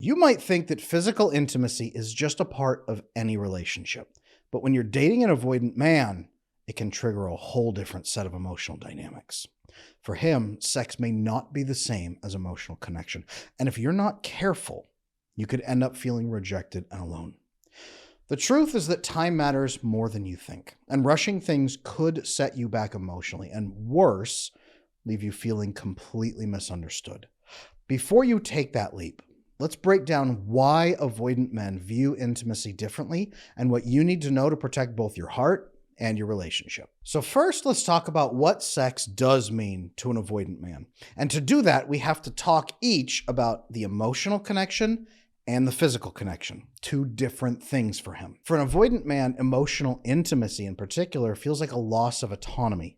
You might think that physical intimacy is just a part of any relationship, but when you're dating an avoidant man, it can trigger a whole different set of emotional dynamics. For him, sex may not be the same as emotional connection, and if you're not careful, you could end up feeling rejected and alone. The truth is that time matters more than you think, and rushing things could set you back emotionally, and worse, leave you feeling completely misunderstood. Before you take that leap, let's break down why avoidant men view intimacy differently and what you need to know to protect both your heart and your relationship. So first, let's talk about what sex does mean to an avoidant man. And to do that, we have to talk each about the emotional connection and the physical connection, two different things for him. For an avoidant man, emotional intimacy in particular feels like a loss of autonomy.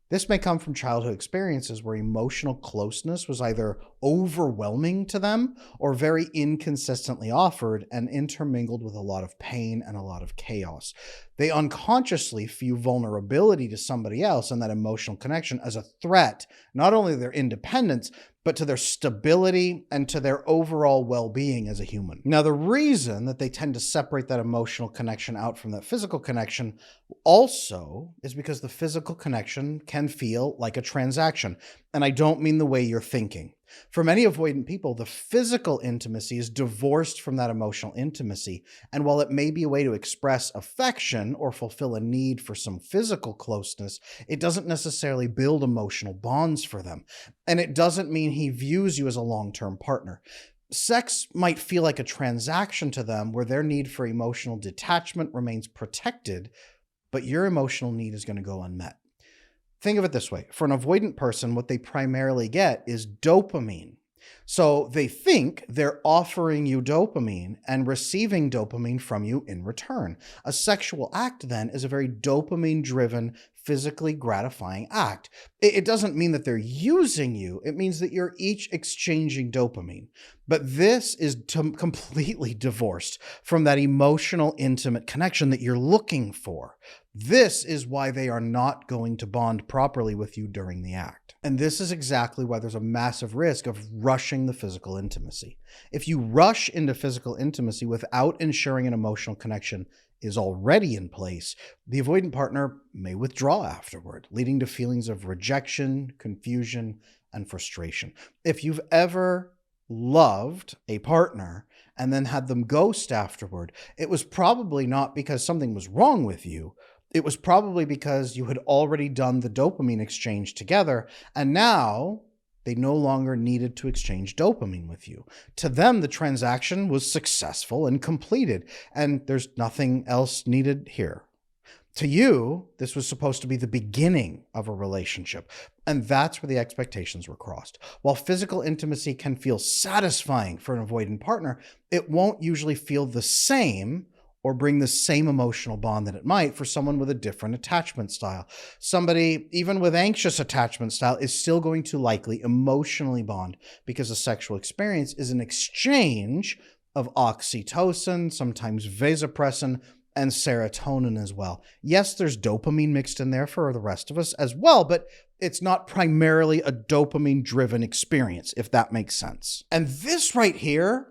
This may come from childhood experiences where emotional closeness was either overwhelming to them or very inconsistently offered and intermingled with a lot of pain and a lot of chaos. They unconsciously view vulnerability to somebody else and that emotional connection as a threat, not only to their independence, but to their stability and to their overall well-being as a human. Now, the reason that they tend to separate that emotional connection out from that physical connection also is because the physical connection can feel like a transaction. And I don't mean the way you're thinking. For many avoidant people, the physical intimacy is divorced from that emotional intimacy. And while it may be a way to express affection or fulfill a need for some physical closeness, it doesn't necessarily build emotional bonds for them. And it doesn't mean he views you as a long-term partner. Sex might feel like a transaction to them where their need for emotional detachment remains protected, but your emotional need is going to go unmet. Think of it this way. For an avoidant person, what they primarily get is dopamine. So they think they're offering you dopamine and receiving dopamine from you in return. A sexual act then is a very dopamine-driven, physically gratifying act. It doesn't mean that they're using you. It means that you're each exchanging dopamine. But this is completely divorced from that emotional, intimate connection that you're looking for. This is why they are not going to bond properly with you during the act. And this is exactly why there's a massive risk of rushing the physical intimacy. If you rush into physical intimacy without ensuring an emotional connection is already in place, the avoidant partner may withdraw afterward, leading to feelings of rejection, confusion, and frustration. If you've ever loved a partner and then had them ghost afterward, it was probably not because something was wrong with you. It was probably because you had already done the dopamine exchange together, and now they no longer needed to exchange dopamine with you. To them, the transaction was successful and completed, and there's nothing else needed here. To you, this was supposed to be the beginning of a relationship, and that's where the expectations were crossed. While physical intimacy can feel satisfying for an avoidant partner, it won't usually feel the same or bring the same emotional bond that it might for someone with a different attachment style. Somebody, even with anxious attachment style, is still going to likely emotionally bond because the sexual experience is an exchange of oxytocin, sometimes vasopressin, and serotonin as well. Yes, there's dopamine mixed in there for the rest of us as well, but it's not primarily a dopamine-driven experience, if that makes sense. And this right here,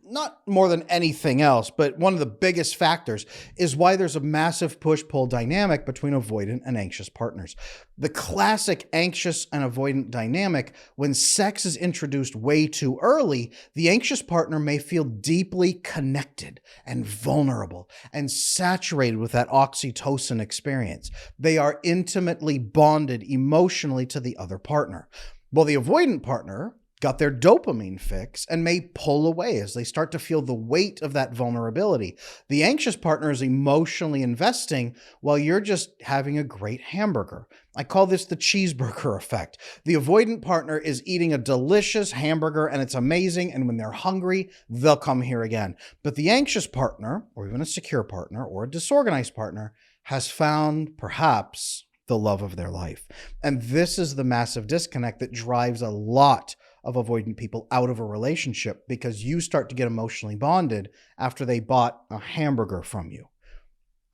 not more than anything else, but one of the biggest factors is why there's a massive push-pull dynamic between avoidant and anxious partners. The classic anxious and avoidant dynamic, when sex is introduced way too early, the anxious partner may feel deeply connected and vulnerable and saturated with that oxytocin experience. They are intimately bonded emotionally to the other partner. While the avoidant partner got their dopamine fix and may pull away as they start to feel the weight of that vulnerability. The anxious partner is emotionally investing while you're just having a great hamburger. I call this the cheeseburger effect. The avoidant partner is eating a delicious hamburger and it's amazing, and when they're hungry, they'll come here again. But the anxious partner, or even a secure partner, or a disorganized partner, has found perhaps the love of their life. And this is the massive disconnect that drives a lot of avoidant people out of a relationship, because you start to get emotionally bonded after they bought a hamburger from you.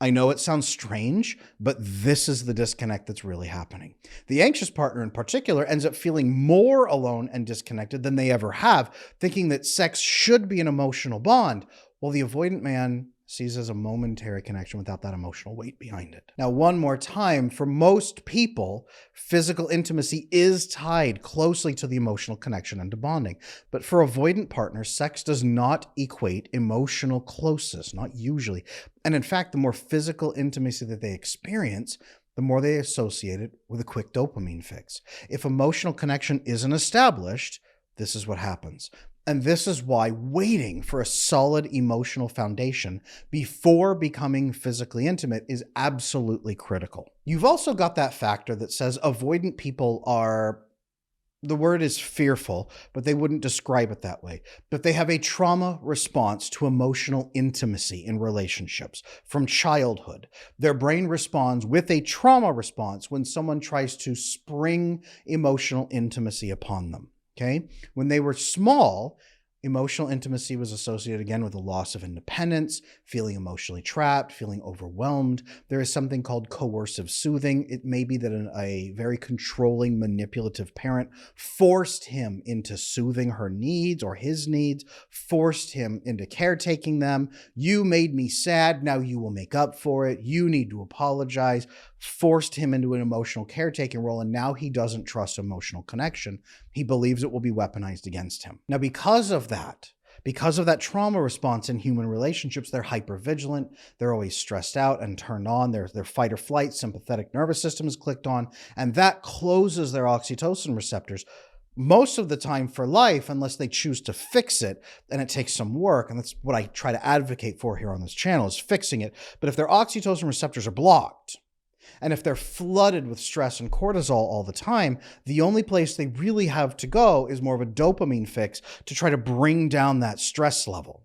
I know it sounds strange, but this is the disconnect that's really happening. The anxious partner in particular ends up feeling more alone and disconnected than they ever have, thinking that sex should be an emotional bond, while the avoidant man sees as a momentary connection without that emotional weight behind it. Now, one more time, for most people, physical intimacy is tied closely to the emotional connection and to bonding. But for avoidant partners, sex does not equate emotional closeness, not usually. And in fact, the more physical intimacy that they experience, the more they associate it with a quick dopamine fix. If emotional connection isn't established, this is what happens. And this is why waiting for a solid emotional foundation before becoming physically intimate is absolutely critical. You've also got that factor that says avoidant people are, the word is fearful, but they wouldn't describe it that way. But they have a trauma response to emotional intimacy in relationships from childhood. Their brain responds with a trauma response when someone tries to spring emotional intimacy upon them. Okay. When they were small, emotional intimacy was associated again with a loss of independence, feeling emotionally trapped, feeling overwhelmed. There is something called coercive soothing. It may be that a very controlling, manipulative parent forced him into soothing her needs or his needs, forced him into caretaking them. You made me sad. Now you will make up for it. You need to apologize. Forced him into an emotional caretaking role, and now he doesn't trust emotional connection. He believes it will be weaponized against him. Now, because of that trauma response in human relationships, they're hypervigilant, they're always stressed out and turned on, their fight or flight sympathetic nervous system is clicked on, and that closes their oxytocin receptors most of the time for life, unless they choose to fix it, and it takes some work, and that's what I try to advocate for here on this channel, is fixing it. But if their oxytocin receptors are blocked, and if they're flooded with stress and cortisol all the time, the only place they really have to go is more of a dopamine fix to try to bring down that stress level.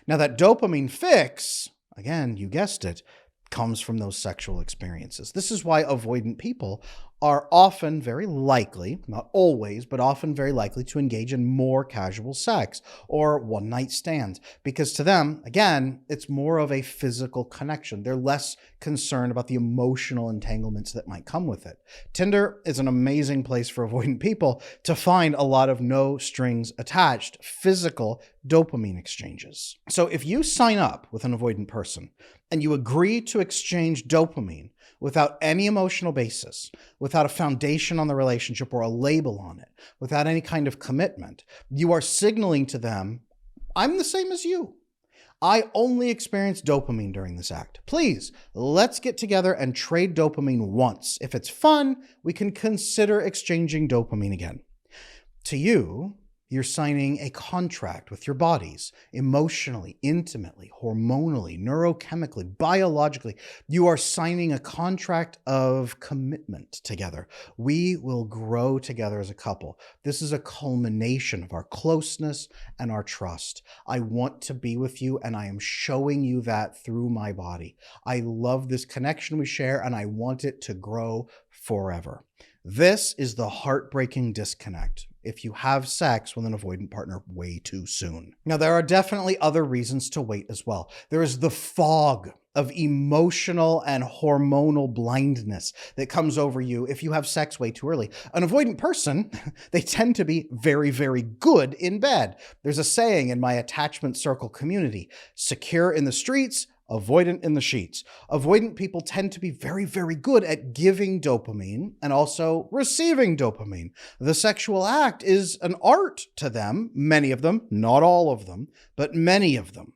Now, that dopamine fix, again, you guessed it, comes from those sexual experiences. This is why avoidant people are often very likely, not always, but often very likely to engage in more casual sex or one-night stands, because to them, again, it's more of a physical connection. They're less concerned about the emotional entanglements that might come with it. Tinder is an amazing place for avoidant people to find a lot of no strings attached physical dopamine exchanges. So if you sign up with an avoidant person and you agree to exchange dopamine without any emotional basis, without a foundation on the relationship or a label on it, without any kind of commitment, you are signaling to them, I'm the same as you. I only experience dopamine during this act. Please, let's get together and trade dopamine once. If it's fun, we can consider exchanging dopamine again. To you, you're signing a contract with your bodies, emotionally, intimately, hormonally, neurochemically, biologically. You are signing a contract of commitment together. We will grow together as a couple. This is a culmination of our closeness and our trust. I want to be with you, and I am showing you that through my body. I love this connection we share, and I want it to grow forever. This is the heartbreaking disconnect if you have sex with an avoidant partner way too soon. Now, there are definitely other reasons to wait as well. There is the fog of emotional and hormonal blindness that comes over you if you have sex way too early. An avoidant person, they tend to be very, very good in bed. There's a saying in my attachment circle community, secure in the streets, avoidant in the sheets. Avoidant people tend to be very, very good at giving dopamine and also receiving dopamine. The sexual act is an art to them, many of them, not all of them, but many of them.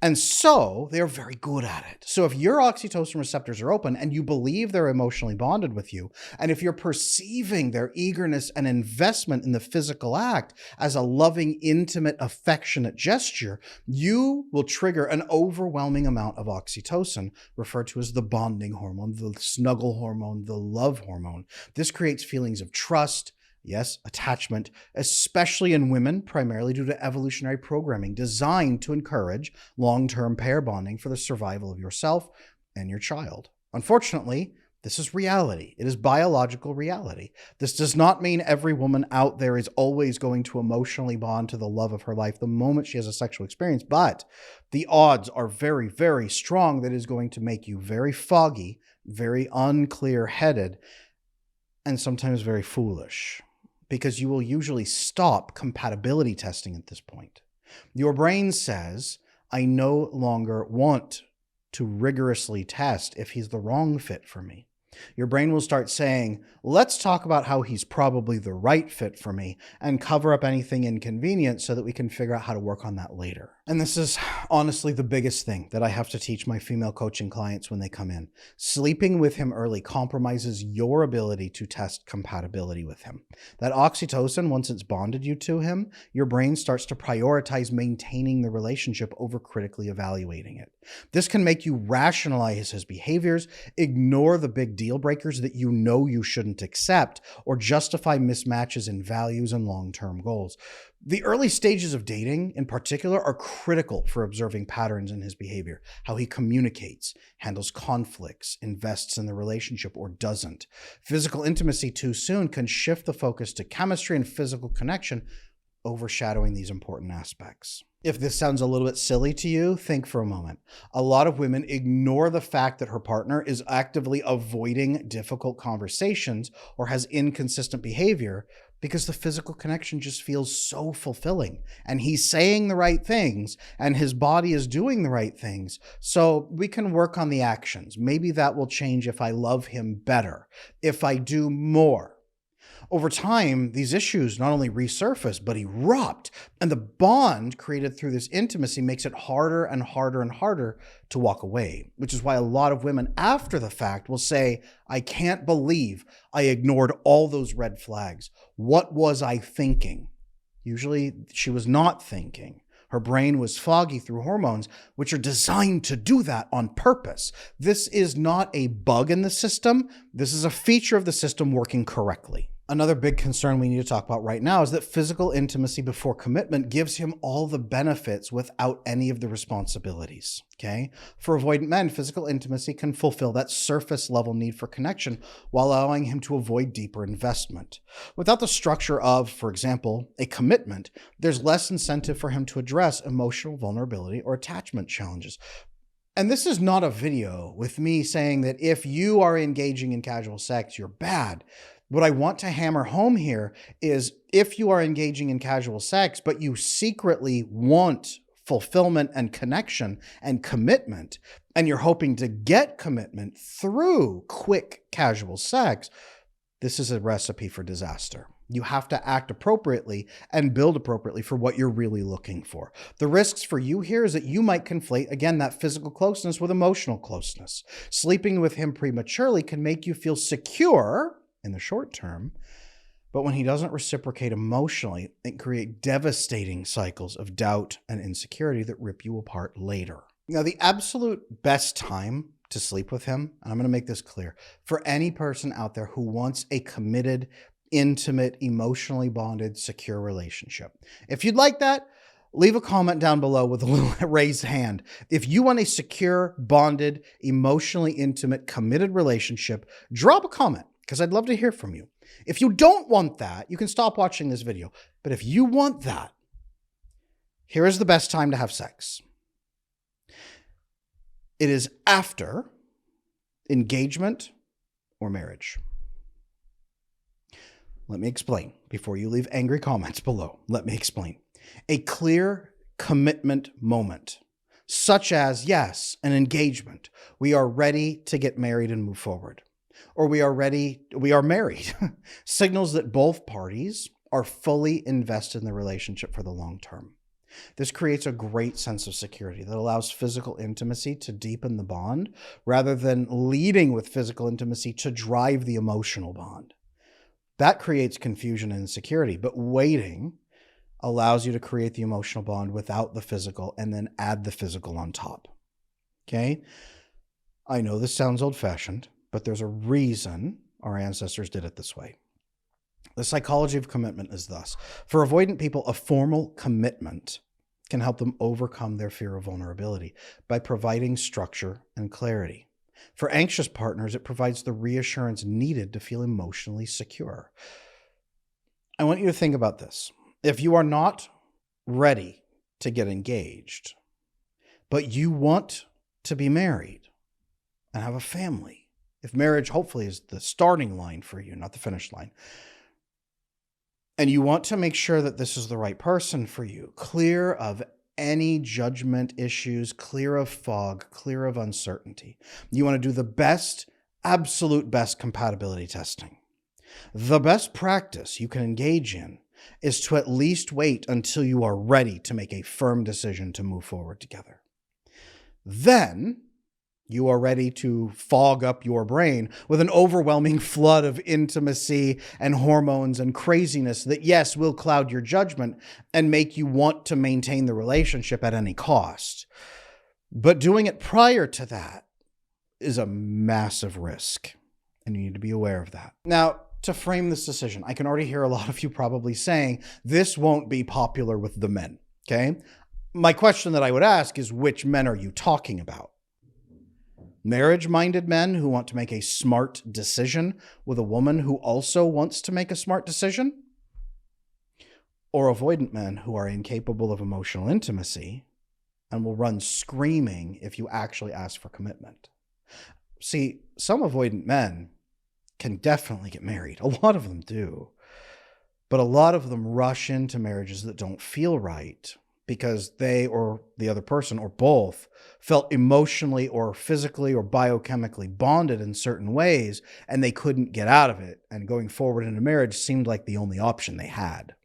And so they're very good at it. So if your oxytocin receptors are open and you believe they're emotionally bonded with you, and if you're perceiving their eagerness and investment in the physical act as a loving, intimate, affectionate gesture, you will trigger an overwhelming amount of oxytocin, referred to as the bonding hormone, the snuggle hormone, the love hormone. This creates feelings of trust, yes, attachment, especially in women, primarily due to evolutionary programming designed to encourage long-term pair bonding for the survival of yourself and your child. Unfortunately, This is reality. It is biological reality. This does not mean every woman out there is always going to emotionally bond to the love of her life the moment she has a sexual experience, but the odds are very, very strong that it is going to make you very foggy, very unclear-headed, and sometimes very foolish, because you will usually stop compatibility testing at this point. Your brain says, I no longer want to rigorously test if he's the wrong fit for me. Your brain will start saying, let's talk about how he's probably the right fit for me and cover up anything inconvenient so that we can figure out how to work on that later. And this is honestly the biggest thing that I have to teach my female coaching clients when they come in. Sleeping with him early compromises your ability to test compatibility with him. That oxytocin, once it's bonded you to him, your brain starts to prioritize maintaining the relationship over critically evaluating it. This can make you rationalize his behaviors, ignore the big deal breakers that you know you shouldn't accept, or justify mismatches in values and long-term goals. The early stages of dating, in particular, are critical for observing patterns in his behavior, how he communicates, handles conflicts, invests in the relationship, or doesn't. Physical intimacy too soon can shift the focus to chemistry and physical connection, overshadowing these important aspects. If this sounds a little bit silly to you, think for a moment. A lot of women ignore the fact that her partner is actively avoiding difficult conversations or has inconsistent behavior because the physical connection just feels so fulfilling. And he's saying the right things and his body is doing the right things. So we can work on the actions. Maybe that will change if I love him better, if I do more. Over time, these issues not only resurface, but erupt. And the bond created through this intimacy makes it harder and harder and harder to walk away, which is why a lot of women after the fact will say, I can't believe I ignored all those red flags. What was I thinking? Usually she was not thinking. Her brain was foggy through hormones, which are designed to do that on purpose. This is not a bug in the system. This is a feature of the system working correctly. Another big concern we need to talk about right now is that physical intimacy before commitment gives him all the benefits without any of the responsibilities, okay? For avoidant men, physical intimacy can fulfill that surface level need for connection while allowing him to avoid deeper investment. Without the structure of, for example, a commitment, there's less incentive for him to address emotional vulnerability or attachment challenges. And this is not a video with me saying that if you are engaging in casual sex, you're bad. What I want to hammer home here is if you are engaging in casual sex, but you secretly want fulfillment and connection and commitment, and you're hoping to get commitment through quick casual sex, this is a recipe for disaster. You have to act appropriately and build appropriately for what you're really looking for. The risks for you here is that you might conflate, again, that physical closeness with emotional closeness. Sleeping with him prematurely can make you feel secure in the short term, but when he doesn't reciprocate emotionally, it can create devastating cycles of doubt and insecurity that rip you apart later. Now, the absolute best time to sleep with him, and I'm going to make this clear, for any person out there who wants a committed, intimate, emotionally bonded, secure relationship. If you'd like that, leave a comment down below with a little raised hand. If you want a secure, bonded, emotionally intimate, committed relationship, drop a comment, because I'd love to hear from you. If you don't want that, you can stop watching this video. But if you want that, here is the best time to have sex. It is after engagement or marriage. Let me explain before you leave angry comments below. Let me explain. A clear commitment moment, such as, yes, an engagement. We are ready to get married and move forward. Or we are married, signals that both parties are fully invested in the relationship for the long term. This creates a great sense of security that allows physical intimacy to deepen the bond rather than leading with physical intimacy to drive the emotional bond. That creates confusion and insecurity, but waiting allows you to create the emotional bond without the physical and then add the physical on top. Okay? I know this sounds old-fashioned, but there's a reason our ancestors did it this way. The psychology of commitment is thus. For avoidant people, a formal commitment can help them overcome their fear of vulnerability by providing structure and clarity. For anxious partners, it provides the reassurance needed to feel emotionally secure. I want you to think about this. If you are not ready to get engaged, but you want to be married and have a family, if marriage hopefully is the starting line for you, not the finish line, and you want to make sure that this is the right person for you, clear of any judgment issues, clear of fog, clear of uncertainty, you want to do the best, absolute best compatibility testing. The best practice you can engage in is to at least wait until you are ready to make a firm decision to move forward together. Then you are ready to fog up your brain with an overwhelming flood of intimacy and hormones and craziness that, yes, will cloud your judgment and make you want to maintain the relationship at any cost. But doing it prior to that is a massive risk, and you need to be aware of that. Now, to frame this decision, I can already hear a lot of you probably saying, this won't be popular with the men, okay? My question that I would ask is, which men are you talking about? Marriage-minded men who want to make a smart decision with a woman who also wants to make a smart decision? Or avoidant men who are incapable of emotional intimacy and will run screaming if you actually ask for commitment? See, some avoidant men can definitely get married. A lot of them do. But a lot of them rush into marriages that don't feel right because they or the other person or both felt emotionally or physically or biochemically bonded in certain ways, and they couldn't get out of it. And going forward in a marriage seemed like the only option they had.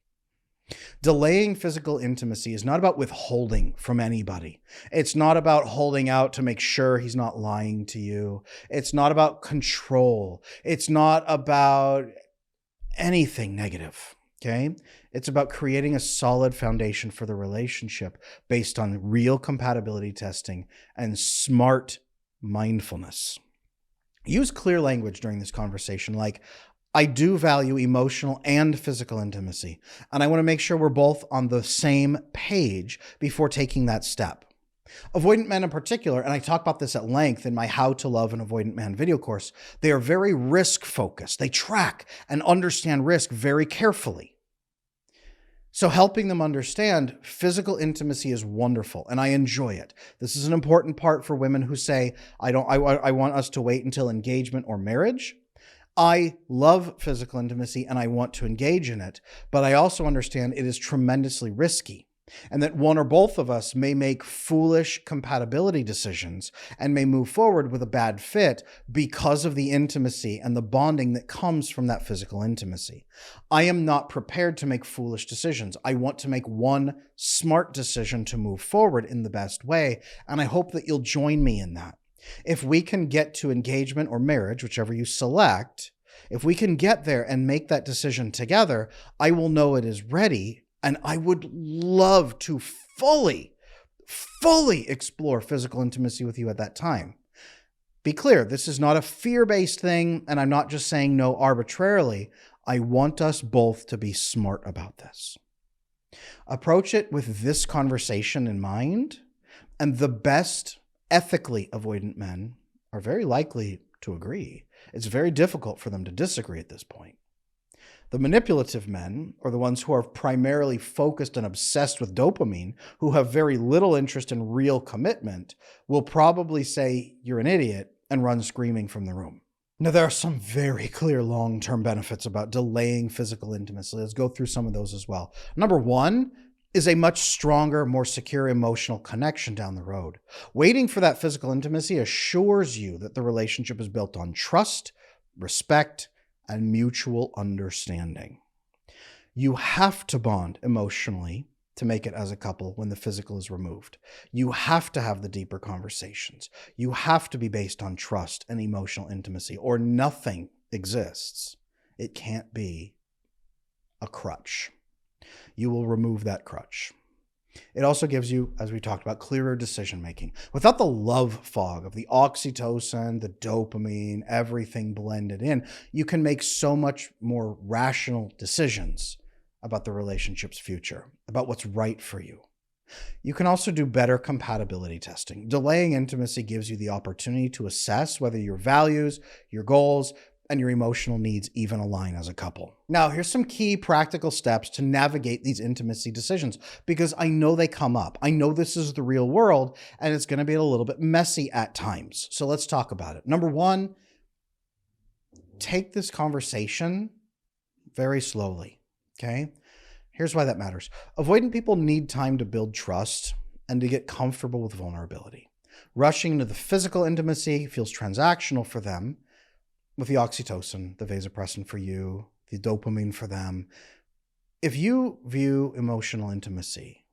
Delaying physical intimacy is not about withholding from anybody. It's not about holding out to make sure he's not lying to you. It's not about control. It's not about anything negative, okay? It's about creating a solid foundation for the relationship based on real compatibility testing and smart mindfulness. Use clear language during this conversation, like, I do value emotional and physical intimacy, and I want to make sure we're both on the same page before taking that step. Avoidant men in particular, and I talk about this at length in my How to Love an Avoidant Man video course, they are very risk-focused. They track and understand risk very carefully. So helping them understand physical intimacy is wonderful, and I enjoy it. This is an important part for women who say, I want us to wait until engagement or marriage. I love physical intimacy and I want to engage in it, but I also understand it is tremendously risky, and that one or both of us may make foolish compatibility decisions and may move forward with a bad fit because of the intimacy and the bonding that comes from that physical intimacy. I am not prepared to make foolish decisions. I want to make one smart decision to move forward in the best way, and I hope that you'll join me in that. If we can get to engagement or marriage, whichever you select, if we can get there and make that decision together, I will know it is ready, and I would love to fully explore physical intimacy with you at that time. Be clear, this is not a fear-based thing, and I'm not just saying no arbitrarily. I want us both to be smart about this. Approach it with this conversation in mind, and the best ethically avoidant men are very likely to agree. It's very difficult for them to disagree at this point. The manipulative men, or the ones who are primarily focused and obsessed with dopamine, who have very little interest in real commitment, will probably say you're an idiot and run screaming from the room. Now, there are some very clear long-term benefits about delaying physical intimacy. Let's go through some of those as well. Number one is a much stronger, more secure emotional connection down the road. Waiting for that physical intimacy assures you that the relationship is built on trust, respect, and mutual understanding. You have to bond emotionally to make it as a couple when the physical is removed. You have to have the deeper conversations. You have to be based on trust and emotional intimacy, or nothing exists. It can't be a crutch. You will remove that crutch. It also gives you, as we talked about, clearer decision-making. Without the love fog of the oxytocin, the dopamine, everything blended in, you can make so much more rational decisions about the relationship's future, about what's right for you. You can also do better compatibility testing. Delaying intimacy gives you the opportunity to assess whether your values, your goals, and your emotional needs even align as a couple. Now, here's some key practical steps to navigate these intimacy decisions, because I know they come up. I know this is the real world, and it's going to be a little bit messy at times. So let's talk about it. Number one, take this conversation very slowly, okay? Here's why that matters. Avoidant people need time to build trust and to get comfortable with vulnerability. Rushing into the physical intimacy feels transactional for them, with the oxytocin, the vasopressin for you, the dopamine for them. If you view emotional intimacy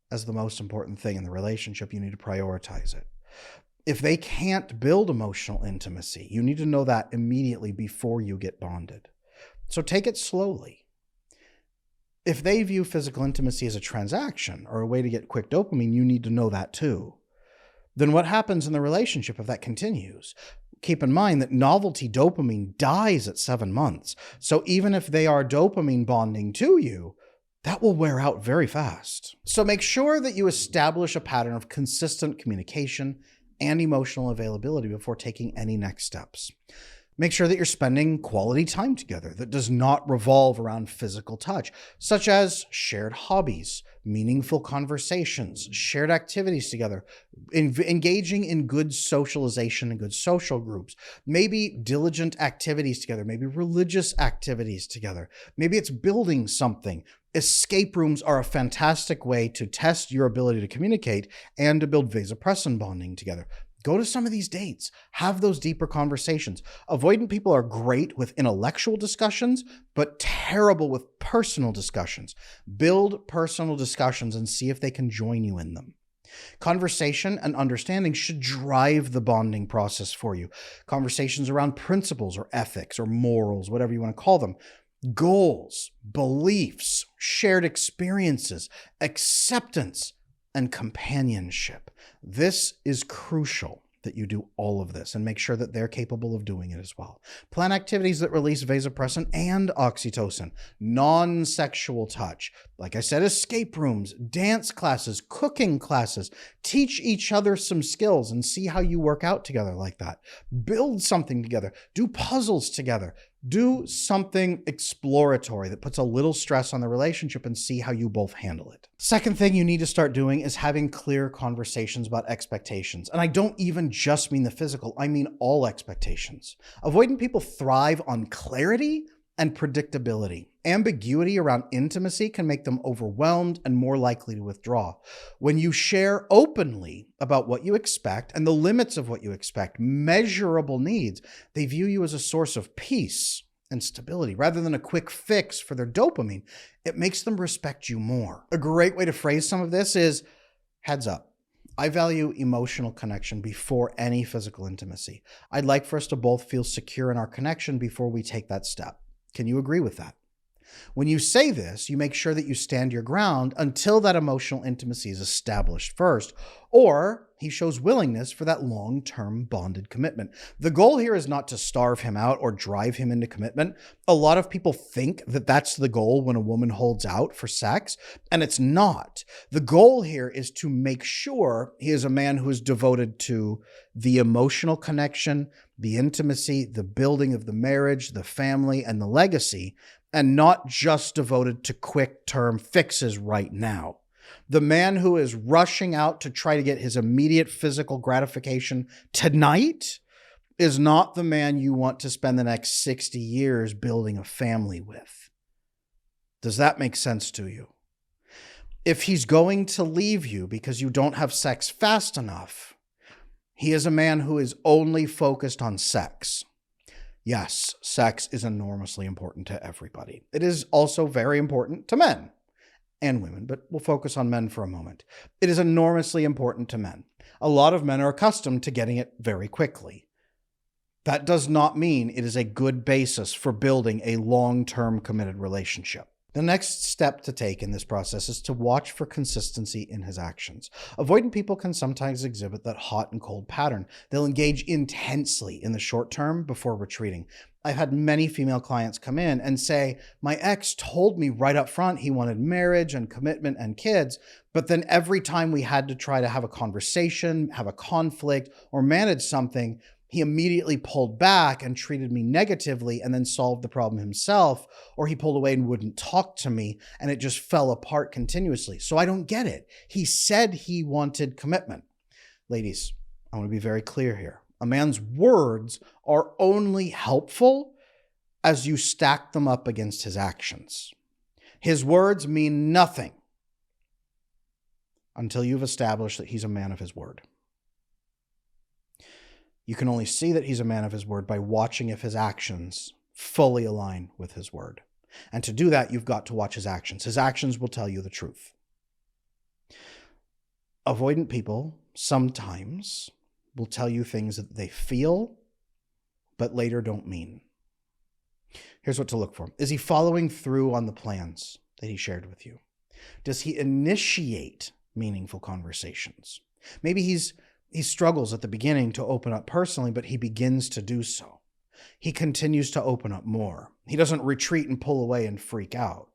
as the most important thing in the relationship, you need to prioritize it. If they can't build emotional intimacy, you need to know that immediately before you get bonded. So take it slowly. If they view physical intimacy as a transaction or a way to get quick dopamine, you need to know that too. Then what happens in the relationship if that continues? Keep in mind that novelty dopamine dies at 7 months. So even if they are dopamine bonding to you, that will wear out very fast. So make sure that you establish a pattern of consistent communication and emotional availability before taking any next steps. Make sure that you're spending quality time together that does not revolve around physical touch, such as shared hobbies, meaningful conversations, shared activities together, engaging in good socialization and good social groups, maybe diligent activities together, maybe religious activities together. Maybe it's building something. Escape rooms are a fantastic way to test your ability to communicate and to build vasopressin bonding together. Go to some of these dates. Have those deeper conversations. Avoidant people are great with intellectual discussions, but terrible with personal discussions. Build personal discussions and see if they can join you in them. Conversation and understanding should drive the bonding process for you. Conversations around principles or ethics or morals, whatever you want to call them. Goals, beliefs, shared experiences, acceptance, and companionship. This is crucial that you do all of this and make sure that they're capable of doing it as well. Plan activities that release vasopressin and oxytocin, non-sexual touch. Like I said, escape rooms, dance classes, cooking classes. Teach each other some skills and see how you work out together like that. Build something together. Do puzzles together. Do something exploratory that puts a little stress on the relationship and see how you both handle it. Second thing you need to start doing is having clear conversations about expectations. And I don't even just mean the physical, I mean all expectations. Avoidant people thrive on clarity and predictability. Ambiguity around intimacy can make them overwhelmed and more likely to withdraw. When you share openly about what you expect and the limits of what you expect, measurable needs, they view you as a source of peace and stability rather than a quick fix for their dopamine. It makes them respect you more. A great way to phrase some of this is, heads up. I value emotional connection before any physical intimacy. I'd like for us to both feel secure in our connection before we take that step. Can you agree with that? When you say this, you make sure that you stand your ground until that emotional intimacy is established first, or he shows willingness for that long-term bonded commitment. The goal here is not to starve him out or drive him into commitment. A lot of people think that that's the goal when a woman holds out for sex, and it's not. The goal here is to make sure he is a man who is devoted to the emotional connection, the intimacy, the building of the marriage, the family, and the legacy, and not just devoted to quick-term fixes right now. The man who is rushing out to try to get his immediate physical gratification tonight is not the man you want to spend the next 60 years building a family with. Does that make sense to you? If he's going to leave you because you don't have sex fast enough, he is a man who is only focused on sex. Yes, sex is enormously important to everybody. It is also very important to men and women, but we'll focus on men for a moment. It is enormously important to men. A lot of men are accustomed to getting it very quickly. That does not mean it is a good basis for building a long-term committed relationship. The next step to take in this process is to watch for consistency in his actions. Avoidant people can sometimes exhibit that hot and cold pattern. They'll engage intensely in the short term before retreating. I've had many female clients come in and say, my ex told me right up front he wanted marriage and commitment and kids, but then every time we had to try to have a conversation, have a conflict, or manage something, he immediately pulled back and treated me negatively and then solved the problem himself, or he pulled away and wouldn't talk to me, and it just fell apart continuously. So I don't get it. He said he wanted commitment. Ladies, I want to be very clear here. A man's words are only helpful as you stack them up against his actions. His words mean nothing until you've established that he's a man of his word. You can only see that he's a man of his word by watching if his actions fully align with his word. And to do that, you've got to watch his actions. His actions will tell you the truth. Avoidant people sometimes will tell you things that they feel, but later don't mean. Here's what to look for. Is he following through on the plans that he shared with you? Does he initiate meaningful conversations? Maybe he struggles at the beginning to open up personally, but he begins to do so. He continues to open up more. He doesn't retreat and pull away and freak out.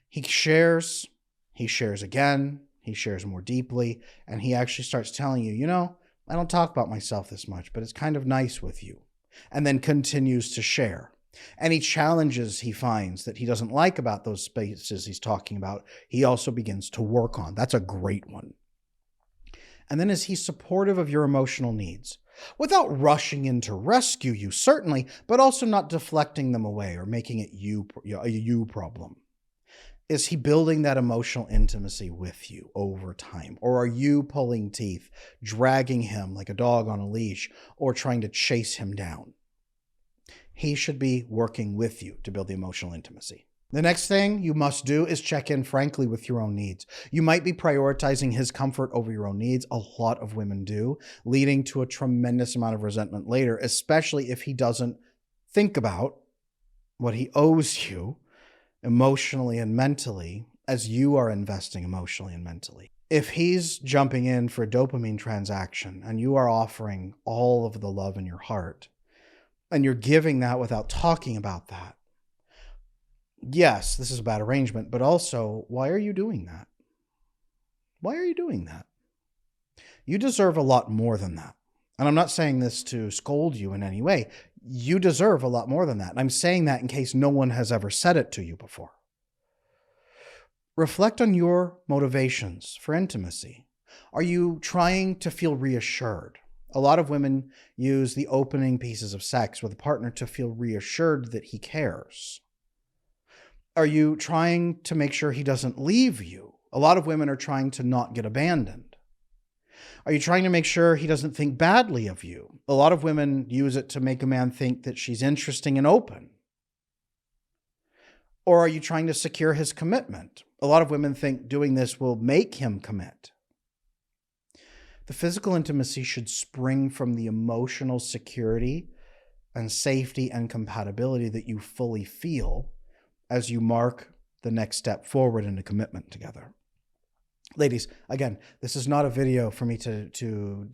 He shares again, he shares more deeply, and he actually starts telling you, I don't talk about myself this much, but it's kind of nice with you. And then continues to share. Any challenges he finds that he doesn't like about those spaces he's talking about, he also begins to work on. That's a great one. And then is he supportive of your emotional needs? Without rushing in to rescue you, certainly, but also not deflecting them away or making it a you problem. Is he building that emotional intimacy with you over time? Or are you pulling teeth, dragging him like a dog on a leash, or trying to chase him down? He should be working with you to build the emotional intimacy. The next thing you must do is check in frankly with your own needs. You might be prioritizing his comfort over your own needs. A lot of women do, leading to a tremendous amount of resentment later, especially if he doesn't think about what he owes you emotionally and mentally as you are investing emotionally and mentally. If he's jumping in for a dopamine transaction and you are offering all of the love in your heart and you're giving that without talking about that, yes, this is a bad arrangement, but also, why are you doing that? Why are you doing that? You deserve a lot more than that. And I'm not saying this to scold you in any way. You deserve a lot more than that. And I'm saying that in case no one has ever said it to you before. Reflect on your motivations for intimacy. Are you trying to feel reassured? A lot of women use the opening pieces of sex with a partner to feel reassured that he cares. Are you trying to make sure he doesn't leave you? A lot of women are trying to not get abandoned. Are you trying to make sure he doesn't think badly of you? A lot of women use it to make a man think that she's interesting and open. Or are you trying to secure his commitment? A lot of women think doing this will make him commit. The physical intimacy should spring from the emotional security and safety and compatibility that you fully feel as you mark the next step forward into commitment together. Ladies, again, this is not a video for me to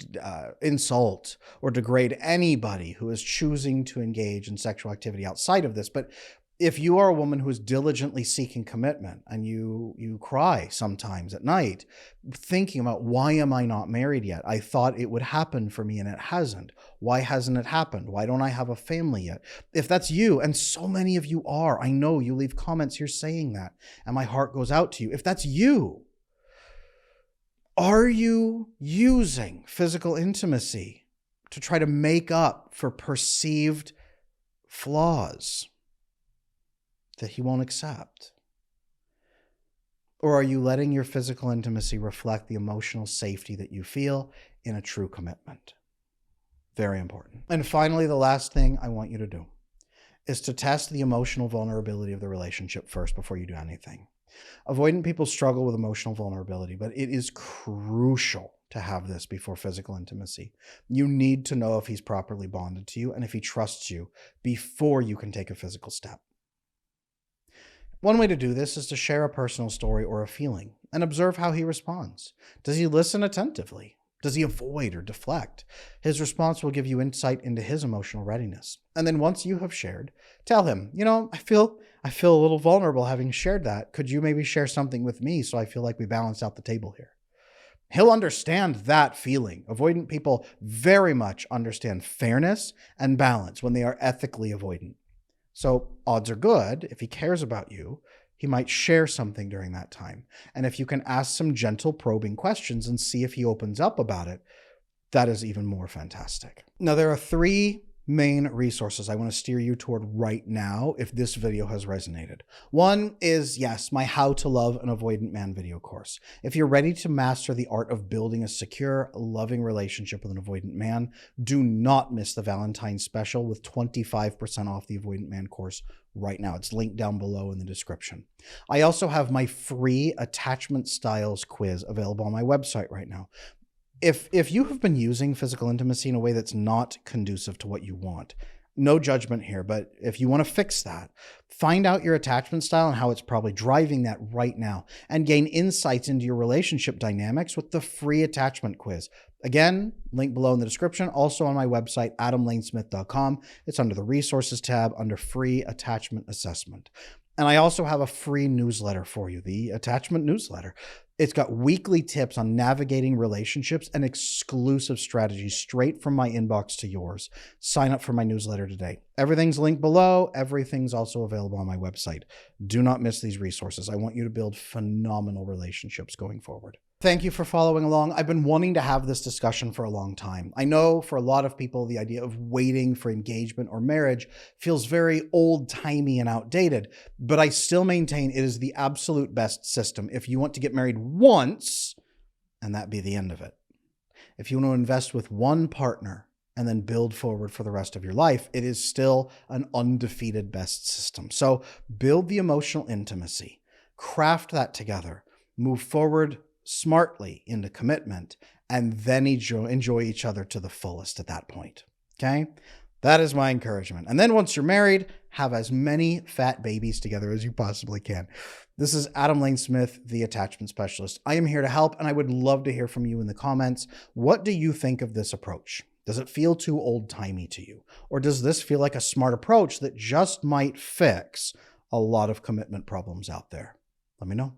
insult or degrade anybody who is choosing to engage in sexual activity outside of this. But if you are a woman who is diligently seeking commitment and you cry sometimes at night thinking about, why am I not married yet? I thought it would happen for me and it hasn't. Why hasn't it happened? Why don't I have a family yet? If that's you, and so many of you are, I know you leave comments here saying that, and my heart goes out to you. If that's you, are you using physical intimacy to try to make up for perceived flaws that he won't accept? Or are you letting your physical intimacy reflect the emotional safety that you feel in a true commitment? Very important. And finally, the last thing I want you to do is to test the emotional vulnerability of the relationship first before you do anything. Avoidant people struggle with emotional vulnerability, but it is crucial to have this before physical intimacy. You need to know if he's properly bonded to you and if he trusts you before you can take a physical step. One way to do this is to share a personal story or a feeling and observe how he responds. Does he listen attentively? Does he avoid or deflect? His response will give you insight into his emotional readiness. And then once you have shared, tell him, I feel a little vulnerable having shared that. Could you maybe share something with me so I feel like we balance out the table here? He'll understand that feeling. Avoidant people very much understand fairness and balance when they are ethically avoidant. So odds are good, if he cares about you, he might share something during that time. And if you can ask some gentle probing questions and see if he opens up about it, that is even more fantastic. Now, there are 3 main resources I want to steer you toward right now if this video has resonated. One is, yes, my How to Love an Avoidant Man video course. If you're ready to master the art of building a secure, loving relationship with an avoidant man, do not miss the Valentine's special with 25% off the Avoidant Man course right now. It's linked down below in the description. I also have my free attachment styles quiz available on my website right now. If you have been using physical intimacy in a way that's not conducive to what you want, no judgment here, but if you want to fix that, find out your attachment style and how it's probably driving that right now, and gain insights into your relationship dynamics with the free attachment quiz. Again, link below in the description, also on my website, adamlanesmith.com. It's under the resources tab under free attachment assessment. And I also have a free newsletter for you, the attachment newsletter. It's got weekly tips on navigating relationships and exclusive strategies straight from my inbox to yours. Sign up for my newsletter today. Everything's linked below. Everything's also available on my website. Do not miss these resources. I want you to build phenomenal relationships going forward. Thank you for following along. I've been wanting to have this discussion for a long time. I know for a lot of people, the idea of waiting for engagement or marriage feels very old-timey and outdated, but I still maintain it is the absolute best system if you want to get married once and that be the end of it. If you want to invest with one partner and then build forward for the rest of your life, it is still an undefeated best system. So build the emotional intimacy, craft that together, move forward smartly into commitment, and then enjoy each other to the fullest at that point. Okay? That is my encouragement. And then once you're married, have as many fat babies together as you possibly can. This is Adam Lane Smith, the attachment specialist. I am here to help, and I would love to hear from you in the comments. What do you think of this approach? Does it feel too old-timey to you? Or does this feel like a smart approach that just might fix a lot of commitment problems out there? Let me know.